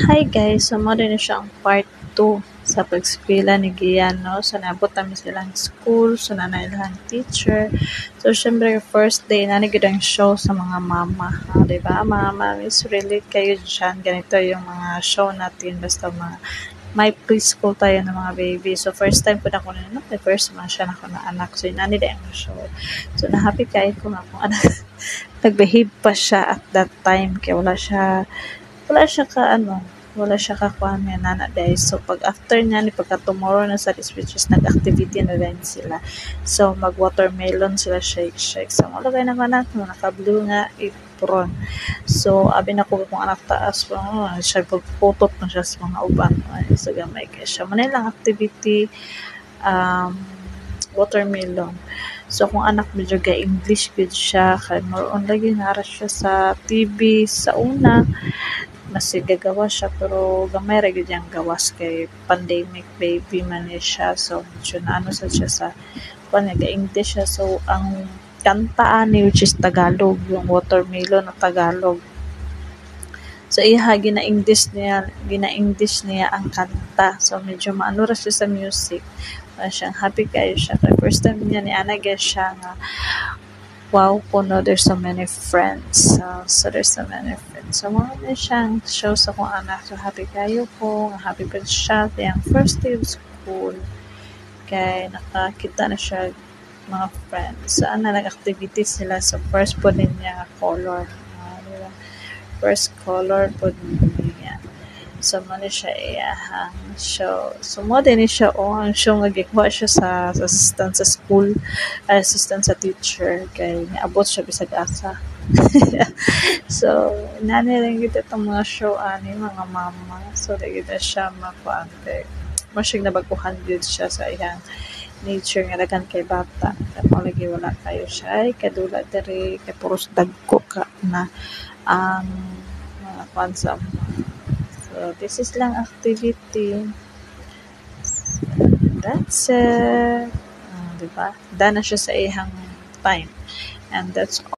Hi guys, so mo din siya ang part 2 sa pag-eskwela ni Gian, no? So, naabot namin silang school, so nanay lang teacher. So, syempre, first day, nanigid ang show sa mga mama. Diba? Mga mamis, relate kayo dyan. Ganito yung mga show natin, basta mga may preschool tayo ng mga baby. So, first time po na ko na, the first man siya na ko na anak. So, yun, nanay ang show. So, na-happy kayo ko nga kung anak. Nag-behave pa siya at that time, kaya wala siya ka kuan nga nana dahil. So pag after niya ni pagka tomorrow na sa which is nag-activity na rin sila. So mag watermelon sila shake. So wala kay naman nato naka-blue nga apron. So abi na ko kung anak taas pa siya pagputot na siya sa mga uban. Ay, so gamay kay siya. Manilang activity watermelon. So kung anak medyo ga English gud siya kay more on lagi nara siya sa TV sa una mas gagawa siya pero gamay ra gyud yang gawas kay pandemic baby man ni siya. So medyo naano sa siya sa kuan nga English siya. So ang kanta ani which is Tagalog, yung watermelon na Tagalog. So iha gina-English niya ang kanta. So medyo maano ra siya sa music. Siyang happy kayo siya. Kaya first time niya ni Ana siya nga wow kuno there's so many friends. So there's so many friends. So mga na siyang show sa kong anak. So happy kayo po. Happy pa siya. Yung first day of school. Kaya nakakita na siya mga friends. So nag-activity sila. So first po din niya color. Diba? First color po niya. So mo siya iyahang show. So mo din siya ang show nga gikuha siya sa assistant sa school, assistant sa teacher kay niabot siya bisag asa. So nani rin gid itong mga show ani mga mama. So dili gid siya makuan kay mo siya nabaguhan gid siya sa iyang nature nga daghan kay bata. Kaya lagi wala kayo siya ay kadula diri kay puros dagko ka na ang mga kuan sa so, this is lang activity. That's it. Diba? Done na siya sa ihang time. And that's all.